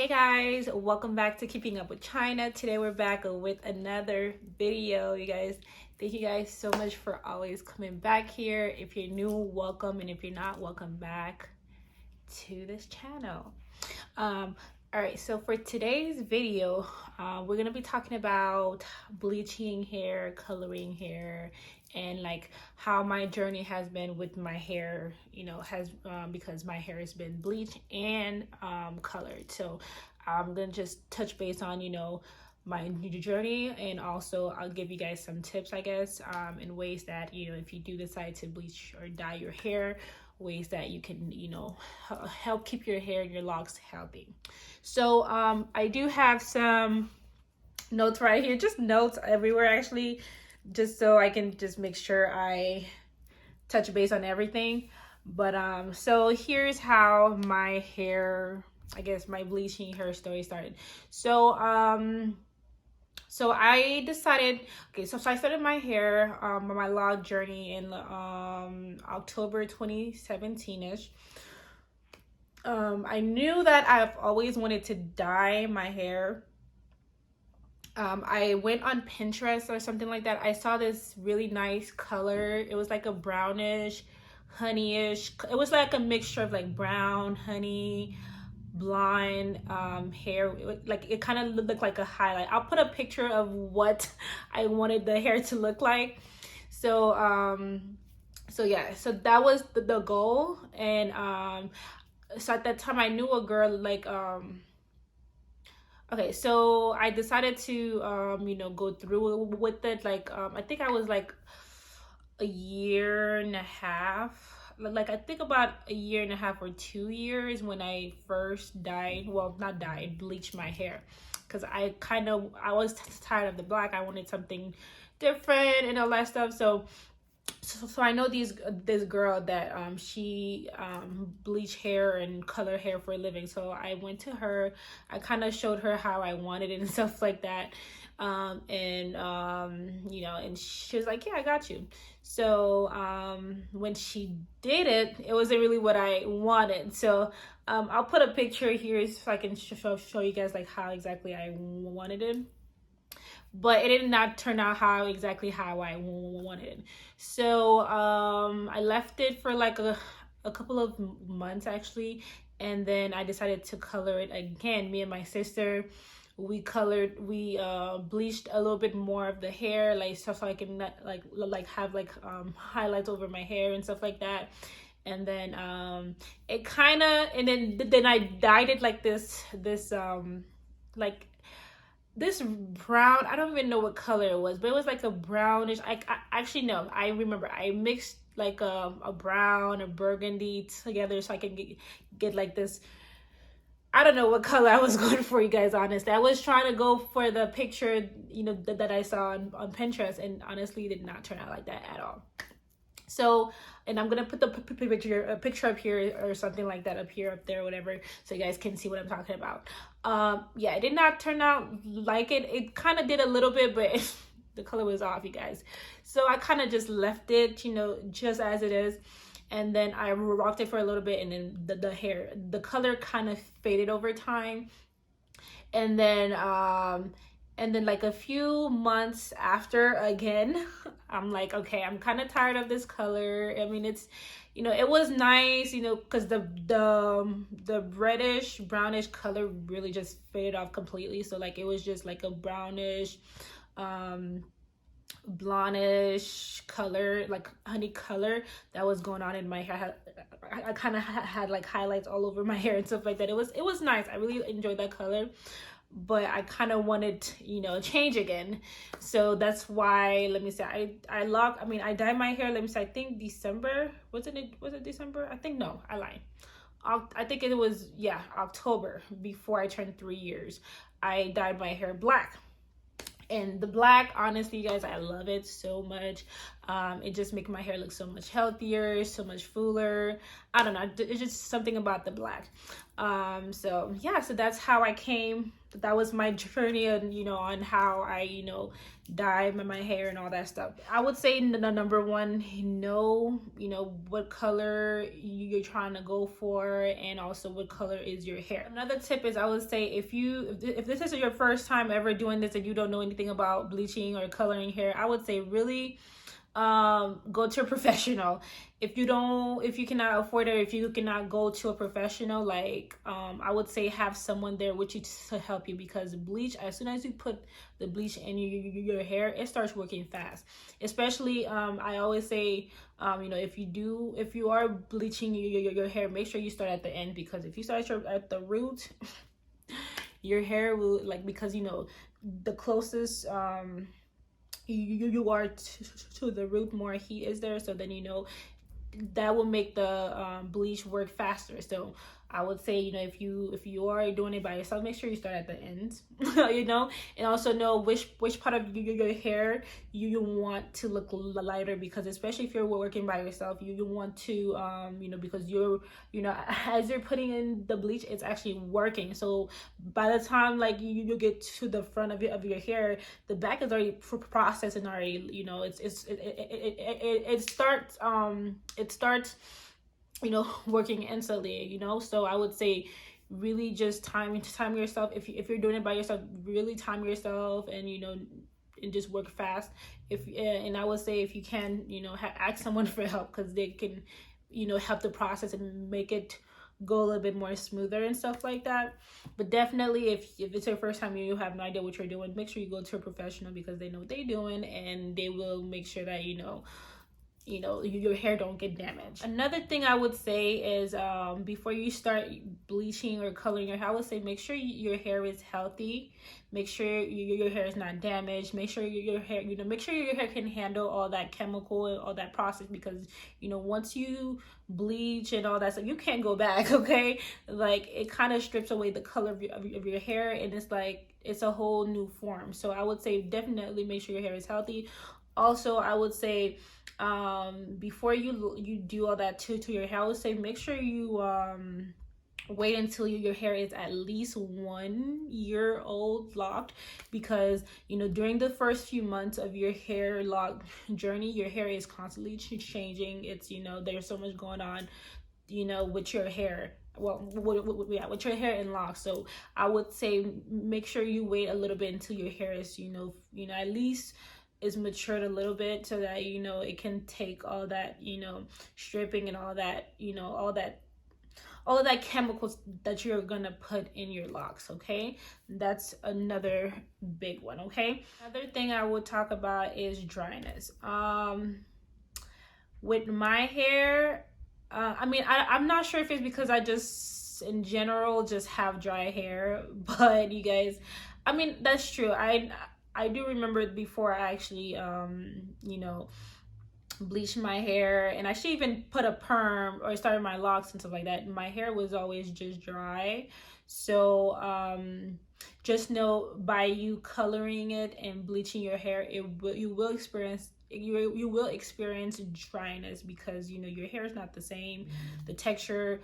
Guys, welcome back to Keeping Up with Chyna. Today we're back with another video. You guys, thank you guys so much for always coming back here. If you're new, welcome, and if you're not, welcome back to this channel. All right, so for today's video, we're gonna be talking about bleaching hair, coloring hair, and like how my journey has been with my hair, because my hair has been bleached and colored. So I'm gonna just touch base on my journey, and also I'll give you guys some tips, I guess, in ways that if you do decide to bleach or dye your hair, ways that you can help keep your hair and your locks healthy. So I do have some notes right here, just notes everywhere actually, just so I can just make sure I touch base on everything. But so here's how my hair, I guess my bleaching hair story started. So I decided, so I started my hair my log journey in October 2017ish. I knew that I've always wanted to dye my hair. I went on Pinterest or something like that. I saw this really nice color. It was like a brownish, honeyish. It was like a mixture of like brown, honey, blonde hair. It kind of looked like a highlight. I'll put a picture of what I wanted the hair to look like. So yeah, so that was the goal. And so at that time I knew a girl so I decided to go through with it. I think I was like a year and a half, I think about a year and a half or 2 years when I first bleached my hair, because I was tired of the black. I wanted something different and all that stuff. So I know this girl that she bleach hair and color hair for a living. So I went to her. I kind of showed her how I wanted it and stuff like that. And she was like, yeah, I got you. So when she did it, it wasn't really what I wanted. So I'll put a picture here so I can show you guys like how exactly I wanted it. But it did not turn out how I wanted it. So I left it for like a couple of months actually, and then I decided to color it again. Me and my sister, we bleached a little bit more of the hair, so I can have highlights over my hair and stuff like that. And then then I dyed it like this brown. I don't even know what color it was, but it was like a brownish. I remember I mixed like a brown, a burgundy together so I can get like this. I don't know what color I was going for, you guys, honestly. I was trying to go for the picture that I saw on Pinterest, and honestly it did not turn out like that at all. So, and I'm gonna put the picture up here or something like that, up there, whatever, so you guys can see what I'm talking about. Yeah, it did not turn out like it. It kind of did a little bit, but the color was off, you guys. So I kind of just left it, just as it is. And then I rocked it for a little bit, and then the color kind of faded over time. And then like a few months after, again, I'm like, okay, I'm kind of tired of this color. I mean, it's, it was nice, because the reddish brownish color really just faded off completely. So like it was just like a brownish blondish color, like honey color that was going on in my hair. I kind of had like highlights all over my hair and stuff like that. It was nice. I really enjoyed that color, but I kind of wanted a change again. So that's why, let me say, I dyed my hair, let me say, I think December. Was it December? I think, no, I lied. I think it was, yeah, October, before I turned 3 years. I dyed my hair black. And the black, honestly, you guys, I love it so much. It just makes my hair look so much healthier, so much fuller. I don't know, it's just something about the black. So yeah, so that's how I came. That was my journey, and on how I dye my hair and all that stuff. I would say the number one, know what color you're trying to go for, and also what color is your hair. Another tip is, I would say, if this is your first time ever doing this and you don't know anything about bleaching or coloring hair, I would say really go to a professional. If you cannot afford it, or if you cannot go to a professional, like I would say have someone there with you to help you, because bleach, as soon as you put the bleach in your hair, it starts working fast. Especially I always say if you are bleaching your hair, make sure you start at the end, because if you start at the root, your hair will, like, because the closest you are to the root, more heat is there, so then that will make the bleach work faster. So I would say if you are doing it by yourself, make sure you start at the end. And also know which part of your hair you want to look lighter, because especially if you're working by yourself, you want to because you're as you're putting in the bleach, it's actually working. So by the time like you get to the front of your hair, the back is already processed and already it starts working instantly. So I would say really just time yourself. If you're doing it by yourself, really time yourself, and and just work fast. And I would say, if you can ask someone for help, because they can help the process and make it go a little bit more smoother and stuff like that. But definitely, if it's your first time, you have no idea what you're doing, make sure you go to a professional, because they know what they're doing, and they will make sure that your hair don't get damaged. Another thing I would say is before you start bleaching or coloring your hair, I would say make sure your hair is healthy. Make sure your hair is not damaged. Make sure your hair make sure your hair can handle all that chemical and all that process, because once you bleach and all that stuff, you can't go back. Okay, like it kind of strips away the color of your hair, and it's like it's a whole new form. So I would say definitely make sure your hair is healthy. Also, I would say before you do all that to your hair, I would say make sure you wait until your hair is at least 1 year old locked, because during the first few months of your hair lock journey, your hair is constantly changing. It's there's so much going on with your hair, with your hair in locks. So I would say make sure you wait a little bit until your hair is at least is matured a little bit, so that it can take all that stripping and all that all of that chemicals that you're gonna put in your locks. Okay, that's another big one. Okay, another thing I would talk about is dryness. With my hair, I'm not sure if it's because I just in general just have dry hair, but you guys, that's true. I do remember before I actually bleached my hair, and I should even put a perm or started my locks and stuff like that, my hair was always just dry. So just know, by you coloring it and bleaching your hair, you will experience dryness, because your hair is not the same. The texture,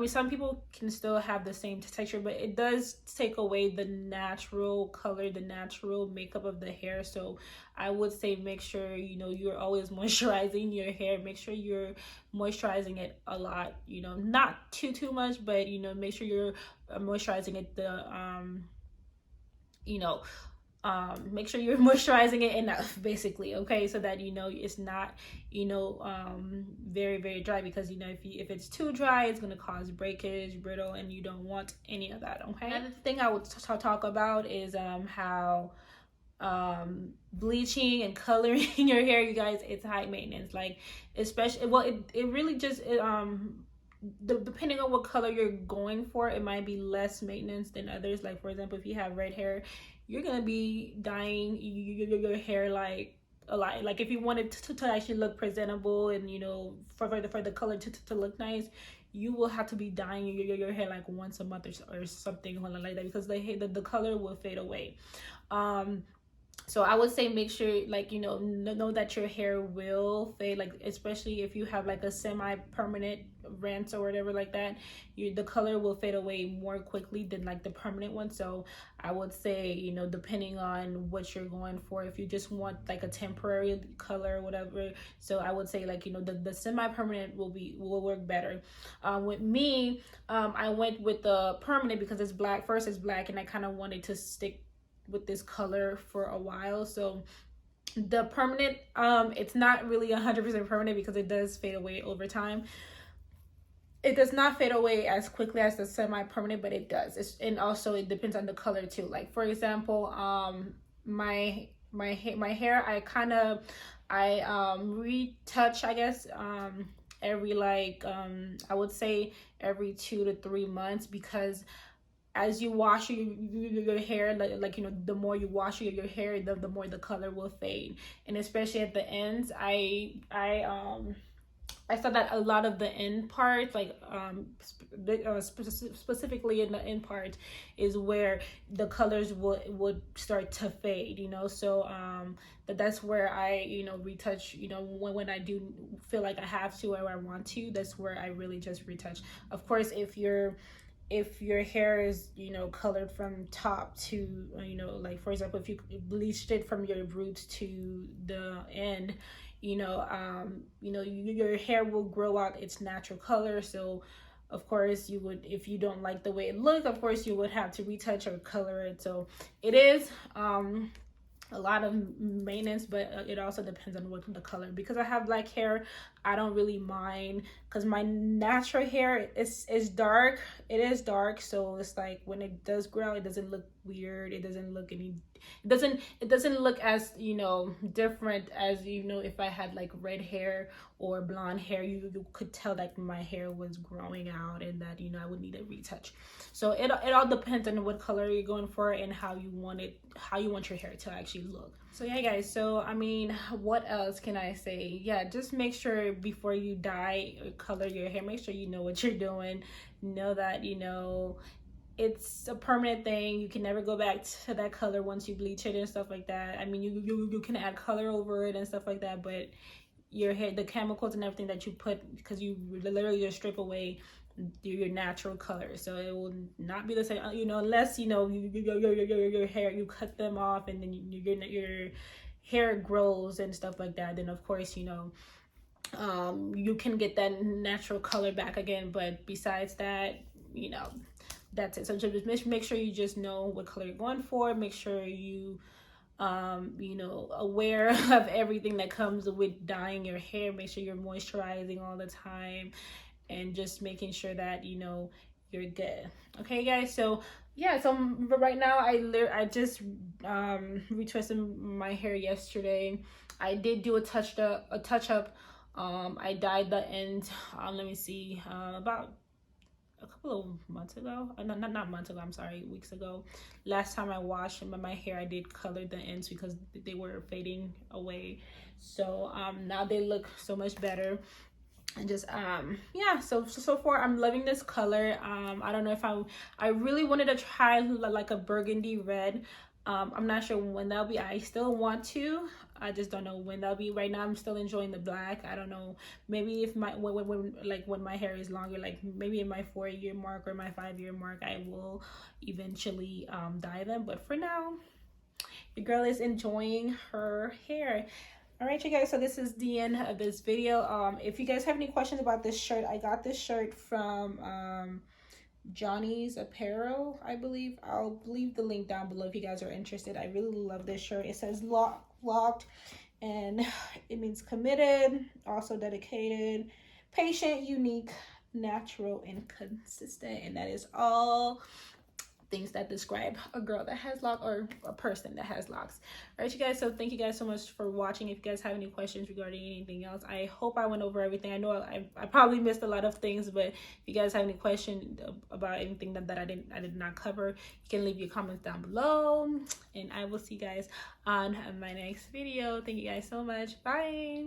some people can still have the same texture, but it does take away the natural color, the natural makeup of the hair. So I would say make sure you're always moisturizing your hair. Make sure you're moisturizing it a lot, not too much, but make sure you're moisturizing it make sure you're moisturizing it enough, basically. Okay, so that it's not very, very dry, because if it's too dry, it's going to cause breakage, brittle, and you don't want any of that. Okay, another thing I would talk about is how bleaching and coloring your hair, you guys, it's high maintenance. Like, especially, well, it really just depending on what color you're going for, it might be less maintenance than others. Like, for example, if you have red hair, you're gonna be dyeing your hair like a lot. Like, if you wanted to actually look presentable and for the color to look nice, you will have to be dyeing your hair like once a month or something like that, because the color will fade away. So I would say make sure, like, you know that your hair will fade, like especially if you have like a semi-permanent rinse or whatever like that, the color will fade away more quickly than like the permanent one. So I would say, you know, depending on what you're going for, if you just want like a temporary color or whatever, so I would say, like, you know, the semi-permanent will work better. With me, I went with the permanent because it's black. First it's black, and I kind of wanted to stick with this color for a while. So the permanent, it's not really 100% permanent because it does fade away over time. It does not fade away as quickly as the semi-permanent, but it does. And also it depends on the color too. Like for example, my hair, I retouch, I guess, every like I would say every 2 to 3 months, because as you wash your hair, like you know, the more you wash your hair, the more the color will fade. And especially at the ends, I saw that a lot of the end parts, like specifically in the end part, is where the colors would start to fade, you know. So that's where I, you know, retouch, you know, when I do feel like I have to or I want to. That's where I really just retouch. Of course, if your hair is, you know, colored from top to, you know, like for example, if you bleached it from your roots to the end, you know, your hair will grow out its natural color. So of course you would, if you don't like the way it looks, of course you would have to retouch or color it. So it is a lot of maintenance, but it also depends on what the color. Because I have black hair, I don't really mind, because my natural hair is dark. It is dark, so it's like when it does grow, it doesn't look weird. It doesn't look it doesn't look as, you know, different as, you know, if I had like red hair or blonde hair. You could tell that my hair was growing out and that, you know, I would need a retouch. So it all depends on what color you're going for and how you want your hair to actually look. So yeah guys, so I mean, what else can I say? Yeah, just make sure before you dye or color your hair, make sure you know what you're doing. Know that, you know, it's a permanent thing. You can never go back to that color once you bleach it and stuff like that. I mean, you can add color over it and stuff like that, but your hair, the chemicals and everything that you put, because you literally just strip away your natural color, so it will not be the same, you know, unless, you know, your hair, you cut them off and then your hair grows and stuff like that. Then of course, you know, you can get that natural color back again. But besides that, you know, that's it. So just make sure you just know what color you're going for. Make sure you you know, aware of everything that comes with dyeing your hair. Make sure you're moisturizing all the time, and just making sure that, you know, you're good. Okay guys, so yeah, so right now I just retwisted my hair yesterday. I did do a touch up. I dyed the ends, let me see, about a couple of months ago, not months ago, I'm sorry, weeks ago. Last time I washed my hair, I did color the ends because they were fading away. So now they look so much better. And just yeah, so far I'm loving this color. I don't know if I really wanted to try like a burgundy red. I'm not sure when that'll be. I still want to, I just don't know when that'll be. Right now I'm still enjoying the black. I don't know, maybe if my when my hair is longer, like maybe in my 4-year mark or my 5-year mark, I will eventually dye them. But for now, the girl is enjoying her hair. All right, you guys, so this is the end of this video. If you guys have any questions about this shirt, I got this shirt from Johnny's Apparel, I believe. I'll leave the link down below if you guys are interested. I really love this shirt. It says locked, and it means committed, also dedicated, patient, unique, natural, and consistent. And that is all things that describe a girl that has locks, or a person that has locks. All right, you guys, so thank you guys so much for watching. If you guys have any questions regarding anything else, I hope I went over everything. I know I probably missed a lot of things, but if you guys have any questions about anything that I did not cover, you can leave your comments down below, and I will see you guys on my next video. Thank you guys so much. Bye.